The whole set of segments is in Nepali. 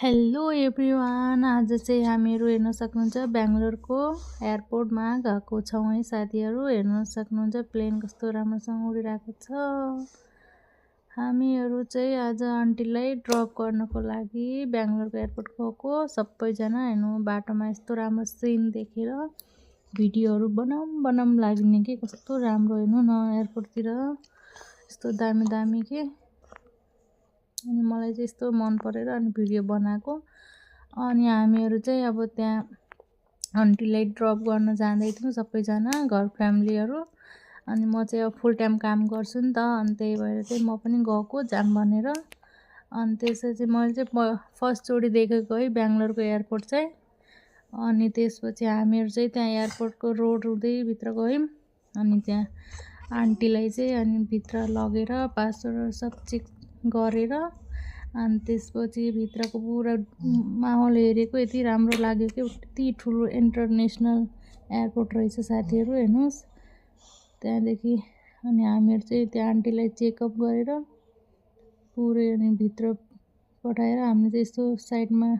हेलो एभ्रिवान, आज चाहिँ हामीहरू हेर्न सक्नुहुन्छ बेङ्गलोरको एयरपोर्टमा गएको छौँ है साथीहरू। हेर्न सक्नुहुन्छ प्लेन कस्तो राम्रोसँग उडिरहेको छ। हामीहरू चाहिँ आज आन्टीलाई ड्रप गर्नको लागि बेङ्गलोरको एयरपोर्ट गएको। सबैजना हेर्नु बाटोमा यस्तो राम्रो सिन देखेर भिडियोहरू बनाऊँ लाग्ने कि कस्तो राम्रो हेर्नु न एयरपोर्टतिर यस्तो दामी दामी के। अनि मलाई चाहिँ यस्तो मन परेर अनि भिडियो बनाएको। अनि हामीहरू चाहिँ अब त्यहाँ आन्टीलाई ड्रप गर्न जाँदैथ्यौँ सबैजना घर फ्यामिलीहरू। अनि म चाहिँ अब फुल टाइम काम गर्छु नि त, अनि त्यही भएर चाहिँ म पनि गएको जाम भनेर। अनि त्यसपछि मैले चाहिँ फर्स्टचोटि देखेको है बेङ्गलोरको एयरपोर्ट चाहिँ। अनि त्यसपछि हामीहरू चाहिँ त्यहाँ एयरपोर्टको रोड हुँदै भित्र गयौँ। अनि त्यहाँ आन्टीलाई चाहिँ अनि भित्र लगेर पासवर्ड सब चेक गरेर अनि त्यसपछि भित्रको पुरा माहौल हेरेको यति राम्रो लाग्यो कि यति ठुलो इन्टरनेसनल एयरपोर्ट रहेछ साथीहरू। हेर्नुहोस् त्यहाँदेखि अनि हामीहरू चाहिँ त्यहाँ आन्टीलाई चेकअप गरेर पुरै अनि भित्र पठाएर हामीले चाहिँ यस्तो साइडमा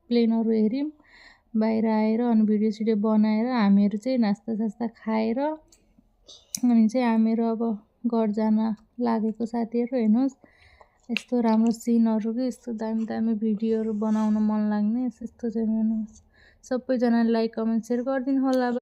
प्लेनहरू हेऱ्यौँ। बाहिर आएर अनि भिडियो सिडियो बनाएर हामीहरू चाहिँ नास्ता खाएर अनि चाहिँ हामीहरू अब घर जान लागेको साथीहरू। हेर्नुहोस् यस्तो राम्रो सिनहरू कि यस्तो दामी दामी भिडियोहरू बनाउन मन लाग्ने यस्तो चाहिँ। हेर्नुहोस् सबैजनाले लाइक कमेन्ट सेयर गरिदिनु होला।